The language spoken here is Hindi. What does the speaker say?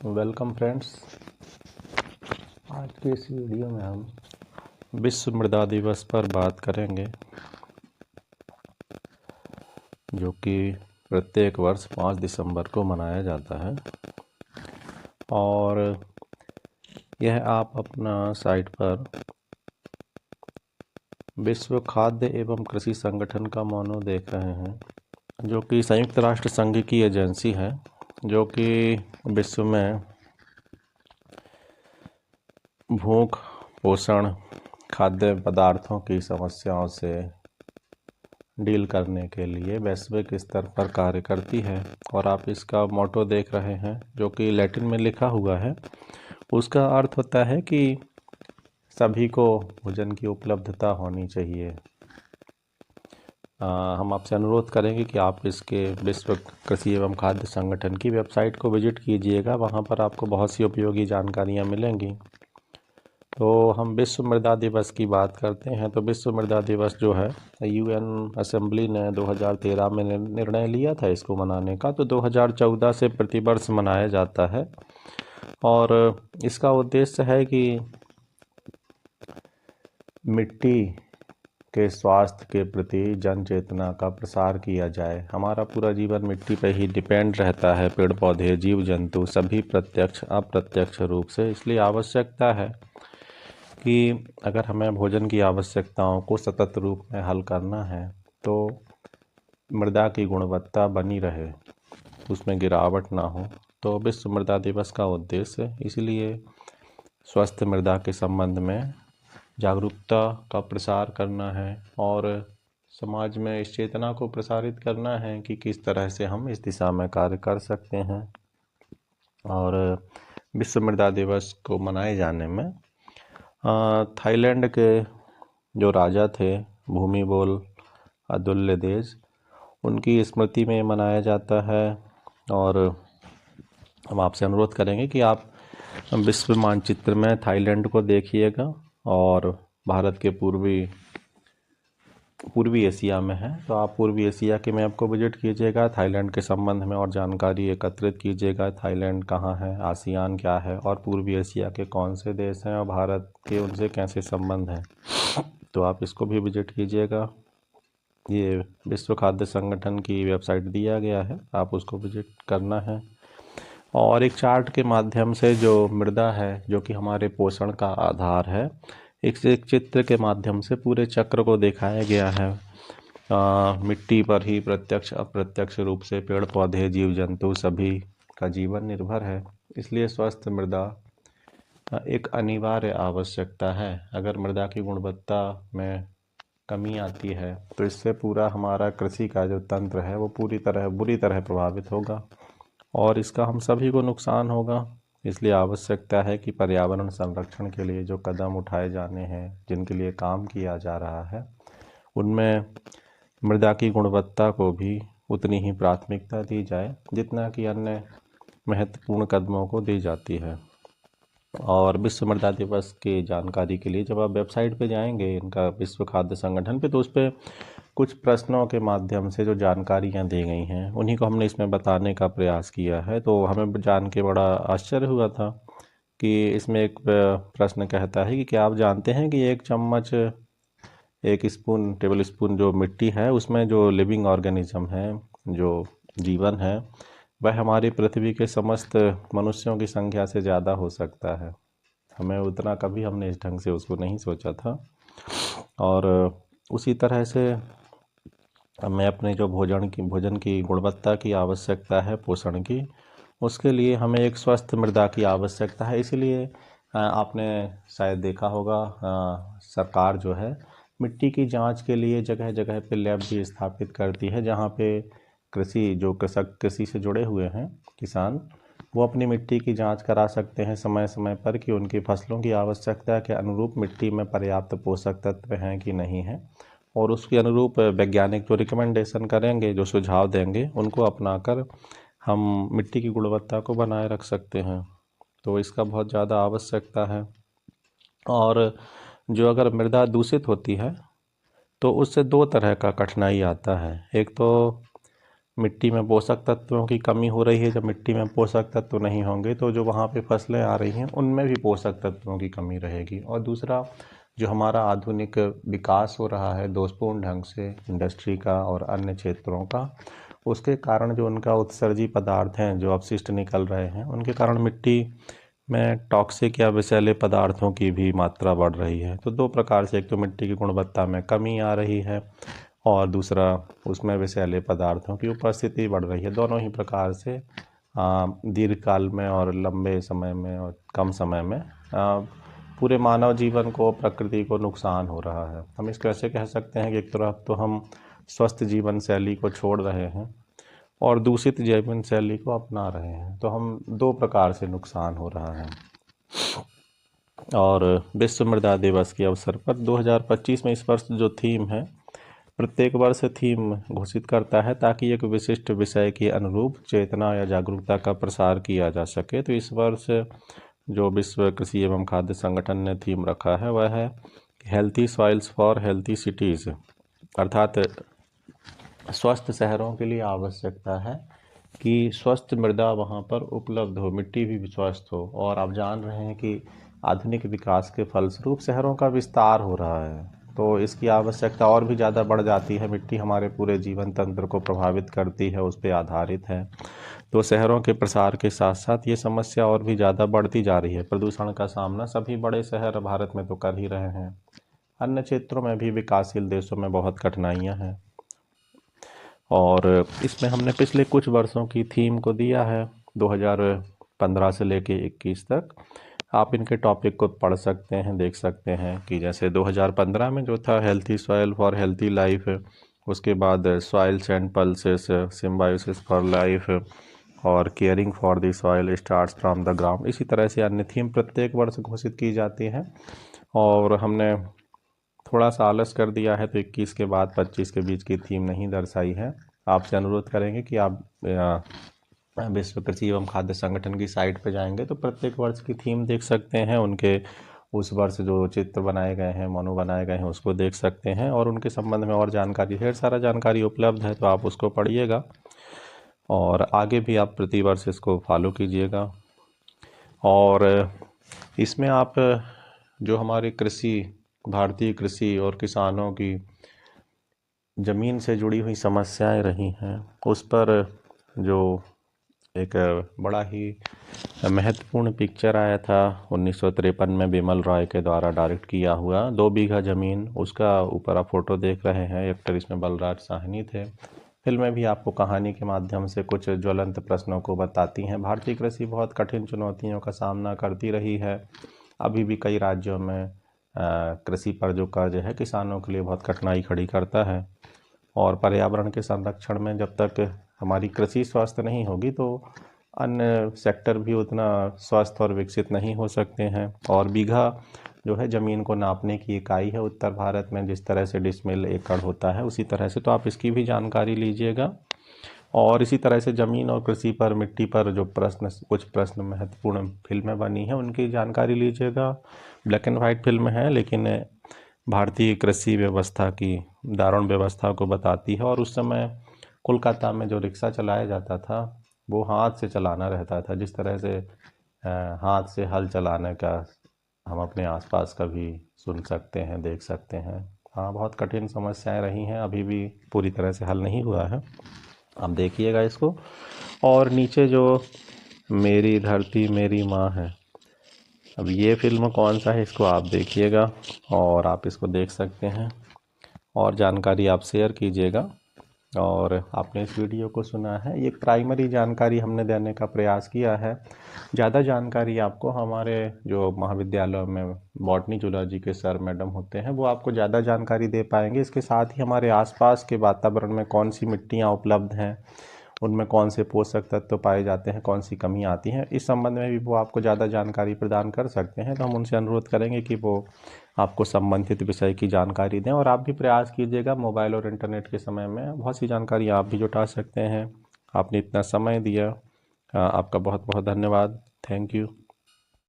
Welcome friends. आज के इस वीडियो में हम विश्व मृदा दिवस पर बात करेंगे, जो कि प्रत्येक वर्ष 5 दिसंबर को मनाया जाता है। और यह आप अपना साइट पर विश्व खाद्य एवं कृषि संगठन का मोनो देख रहे हैं, जो कि संयुक्त राष्ट्र संघ की एजेंसी है, जो कि विश्व में भूख, पोषण, खाद्य पदार्थों की समस्याओं से डील करने के लिए वैश्विक स्तर पर कार्य करती है। और आप इसका मोटो देख रहे हैं, जो कि लैटिन में लिखा हुआ है। उसका अर्थ होता है कि सभी को भोजन की उपलब्धता होनी चाहिए। हम आपसे अनुरोध करेंगे कि आप इसके विश्व कृषि एवं खाद्य संगठन की वेबसाइट को विजिट कीजिएगा। वहाँ पर आपको बहुत सी उपयोगी जानकारियाँ मिलेंगी। तो हम विश्व मृदा दिवस की बात करते हैं। तो विश्व मृदा दिवस जो है, यूएन असेंबली ने 2013 में निर्णय लिया था इसको मनाने का। तो 2014 से प्रतिवर्ष मनाया जाता है। और इसका उद्देश्य है कि मिट्टी के स्वास्थ्य के प्रति जन चेतना का प्रसार किया जाए। हमारा पूरा जीवन मिट्टी पर ही डिपेंड रहता है, पेड़ पौधे, जीव जंतु सभी प्रत्यक्ष अप्रत्यक्ष रूप से। इसलिए आवश्यकता है कि अगर हमें भोजन की आवश्यकताओं को सतत रूप में हल करना है, तो मृदा की गुणवत्ता बनी रहे, उसमें गिरावट ना हो। तो विश्व मृदा दिवस का उद्देश्य इसलिए स्वस्थ मृदा के संबंध में जागरूकता का प्रसार करना है और समाज में इस चेतना को प्रसारित करना है कि किस तरह से हम इस दिशा में कार्य कर सकते हैं। और विश्व मृदा दिवस को मनाए जाने में थाईलैंड के जो राजा थे भूमिबोल अदुल्यदेज, उनकी स्मृति में मनाया जाता है। और हम आपसे अनुरोध करेंगे कि आप विश्व मानचित्र में थाईलैंड को देखिएगा। और भारत के पूर्वी एशिया में है, तो आप पूर्वी एशिया के मैप को विजिट कीजिएगा। थाईलैंड के संबंध में और जानकारी एकत्रित कीजिएगा। थाईलैंड कहाँ है, आसियान क्या है, और पूर्वी एशिया के कौन से देश हैं, और भारत के उनसे कैसे संबंध हैं, तो आप इसको भी विजिट कीजिएगा। ये विश्व खाद्य संगठन की वेबसाइट दिया गया है, आप उसको विजिट करना है। और एक चार्ट के माध्यम से जो मृदा है, जो कि हमारे पोषण का आधार है, एक चित्र के माध्यम से पूरे चक्र को दिखाया गया है। मिट्टी पर ही प्रत्यक्ष अप्रत्यक्ष रूप से पेड़ पौधे, जीव जंतु सभी का जीवन निर्भर है। इसलिए स्वस्थ मृदा एक अनिवार्य आवश्यकता है। अगर मृदा की गुणवत्ता में कमी आती है, तो इससे पूरा हमारा कृषि का जो तंत्र है वो बुरी तरह प्रभावित होगा और इसका हम सभी को नुकसान होगा। इसलिए आवश्यकता है कि पर्यावरण संरक्षण के लिए जो कदम उठाए जाने हैं, जिनके लिए काम किया जा रहा है, उनमें मृदा की गुणवत्ता को भी उतनी ही प्राथमिकता दी जाए जितना कि अन्य महत्वपूर्ण कदमों को दी जाती है। और विश्व मृदा दिवस की जानकारी के लिए जब आप वेबसाइट पे जाएंगे इनका विश्व खाद्य संगठन पे, तो उस पर कुछ प्रश्नों के माध्यम से जो जानकारियाँ दी गई हैं उन्हीं को हमने इसमें बताने का प्रयास किया है। तो हमें जान के बड़ा आश्चर्य हुआ था कि इसमें एक प्रश्न कहता है कि क्या आप जानते हैं कि एक स्पून टेबल स्पून जो मिट्टी है, उसमें जो लिविंग ऑर्गेनिज्म है, जो जीवन है, वह हमारी पृथ्वी के समस्त मनुष्यों की संख्या से ज़्यादा हो सकता है। हमने इस ढंग से उसको नहीं सोचा था। और उसी तरह से हमें अपने जो भोजन की गुणवत्ता की आवश्यकता है, पोषण की, उसके लिए हमें एक स्वस्थ मृदा की आवश्यकता है। इसीलिए आपने शायद देखा होगा, सरकार जो है मिट्टी की जांच के लिए जगह जगह पे लैब भी स्थापित करती है, जहाँ पे कृषि से जुड़े हुए हैं किसान, वो अपनी मिट्टी की जांच करा सकते हैं समय समय पर कि उनकी फसलों की आवश्यकता के अनुरूप मिट्टी में पर्याप्त पोषक तत्व हैं कि नहीं हैं। और उसके अनुरूप वैज्ञानिक जो रिकमेंडेशन करेंगे, जो सुझाव देंगे, उनको अपनाकर हम मिट्टी की गुणवत्ता को बनाए रख सकते हैं। तो इसका बहुत ज़्यादा आवश्यकता है। और जो अगर मृदा दूषित होती है, तो उससे दो तरह का कठिनाई आता है। एक तो मिट्टी में पोषक तत्वों की कमी हो रही है। जब मिट्टी में पोषक तत्व नहीं होंगे तो जो वहाँ पे फसलें आ रही हैं उनमें भी पोषक तत्वों की कमी रहेगी। और दूसरा, जो हमारा आधुनिक विकास हो रहा है दोषपूर्ण ढंग से इंडस्ट्री का और अन्य क्षेत्रों का, उसके कारण जो उनका उत्सर्जी पदार्थ हैं जो अपशिष्ट निकल रहे हैं, उनके कारण मिट्टी में टॉक्सिक या विषैले पदार्थों की भी मात्रा बढ़ रही है। तो दो प्रकार से, एक तो मिट्टी की गुणवत्ता में कमी आ रही है और दूसरा उसमें विषैले पदार्थों की उपस्थिति बढ़ रही है। दोनों ही प्रकार से दीर्घकाल में और लंबे समय में और कम समय में पूरे मानव जीवन को, प्रकृति को नुकसान हो रहा है। हम इसको ऐसे कह सकते हैं कि एक तरफ तो हम स्वस्थ जीवन शैली को छोड़ रहे हैं और दूषित जीवन शैली को अपना रहे हैं। तो हम दो प्रकार से नुकसान हो रहा है। और विश्व मृदा दिवस के अवसर पर 2025 में इस वर्ष जो थीम है, प्रत्येक वर्ष थीम घोषित करता है ताकि एक विशिष्ट विषय के अनुरूप चेतना या जागरूकता का प्रसार किया जा सके। तो इस वर्ष जो विश्व कृषि एवं खाद्य संगठन ने थीम रखा है वह है healthy soils for healthy cities, अर्थात स्वस्थ शहरों के लिए आवश्यकता है कि स्वस्थ मृदा वहाँ पर उपलब्ध हो, मिट्टी भी स्वस्थ हो। और आप जान रहे हैं कि आधुनिक विकास के फलस्वरूप शहरों का विस्तार हो रहा है, तो इसकी आवश्यकता और भी ज़्यादा बढ़ जाती है। मिट्टी हमारे पूरे जीवन तंत्र को प्रभावित करती है, उस पर आधारित है। तो शहरों के प्रसार के साथ साथ ये समस्या और भी ज़्यादा बढ़ती जा रही है। प्रदूषण का सामना सभी बड़े शहर भारत में तो कर ही रहे हैं, अन्य क्षेत्रों में भी विकासशील देशों में बहुत कठिनाइयाँ हैं। और इसमें हमने पिछले कुछ वर्षों की थीम को दिया है 2015 से लेके 21 तक। आप इनके टॉपिक को पढ़ सकते हैं, देख सकते हैं कि जैसे 2015 में जो था healthy soil for healthy life, उसके बाद soils and pulses, symbiosis for life और caring for the soil starts from the ground. इसी तरह से अन्य थीम प्रत्येक वर्ष घोषित की जाती हैं और हमने थोड़ा सा आलस कर दिया है तो 21 के बाद 25 के बीच की थीम नहीं दर्शाई है। आपसे अनुरोध करेंगे कि आप विश्व कृषि एवं खाद्य संगठन की साइट पर जाएंगे तो प्रत्येक वर्ष की थीम देख सकते हैं। उनके उस वर्ष जो चित्र बनाए गए हैं, मोनो बनाए गए हैं, उसको देख सकते हैं और उनके संबंध में और जानकारी, ढेर सारा जानकारी उपलब्ध है, तो आप उसको पढ़िएगा और आगे भी आप प्रतिवर्ष इसको फॉलो कीजिएगा। और इसमें आप जो हमारे भारतीय कृषि और किसानों की ज़मीन से जुड़ी हुई समस्याएं रही हैं, उस पर जो एक बड़ा ही महत्वपूर्ण पिक्चर आया था 1953 में बिमल रॉय के द्वारा डायरेक्ट किया हुआ 2 बीघा ज़मीन, उसका ऊपर आप फोटो देख रहे हैं। एक्टर इसमें बलराज साहनी थे। फिल्में भी आपको कहानी के माध्यम से कुछ ज्वलंत प्रश्नों को बताती हैं। भारतीय कृषि बहुत कठिन चुनौतियों का सामना करती रही है। अभी भी कई राज्यों में कृषि पर जो कर्ज है किसानों के लिए बहुत कठिनाई खड़ी करता है। और पर्यावरण के संरक्षण में जब तक हमारी कृषि स्वस्थ नहीं होगी तो अन्य सेक्टर भी उतना स्वस्थ और विकसित नहीं हो सकते हैं। और बीघा जो है ज़मीन को नापने की इकाई है। उत्तर भारत में जिस तरह से डिसमिल एकड़ होता है उसी तरह से, तो आप इसकी भी जानकारी लीजिएगा। और इसी तरह से ज़मीन और कृषि पर, मिट्टी पर जो कुछ प्रश्न महत्वपूर्ण फिल्में बनी हैं उनकी जानकारी लीजिएगा। ब्लैक एंड वाइट फिल्म है लेकिन भारतीय कृषि व्यवस्था की दारुण व्यवस्था को बताती है। और उस समय कोलकाता में जो रिक्शा चलाया जाता था वो हाथ से चलाना रहता था। जिस तरह से हाथ से हल चलाने का हम अपने आसपास का भी सुन सकते हैं, देख सकते हैं। हाँ, बहुत कठिन समस्याएं रही हैं, अभी भी पूरी तरह से हल नहीं हुआ है। आप देखिएगा इसको। और नीचे जो मेरी धरती मेरी माँ है, अब ये फिल्म कौन सा है इसको आप देखिएगा और आप इसको देख सकते हैं और जानकारी आप शेयर कीजिएगा। और आपने इस वीडियो को सुना है, ये प्राइमरी जानकारी हमने देने का प्रयास किया है। ज़्यादा जानकारी आपको हमारे जो महाविद्यालयों में बॉटनी जूलॉजी के सर मैडम होते हैं वो आपको ज़्यादा जानकारी दे पाएंगे। इसके साथ ही हमारे आसपास के वातावरण में कौन सी मिट्टियाँ उपलब्ध हैं, उनमें कौन से पोषक तत्व पाए जाते हैं, कौन सी कमियाँ आती हैं, इस संबंध में भी वो आपको ज़्यादा जानकारी प्रदान कर सकते हैं। तो हम उनसे अनुरोध करेंगे कि वो आपको संबंधित विषय की जानकारी दें। और आप भी प्रयास कीजिएगा, मोबाइल और इंटरनेट के समय में बहुत सी जानकारी आप भी जुटा सकते हैं। आपने इतना समय दिया, आपका बहुत बहुत धन्यवाद। Thank you.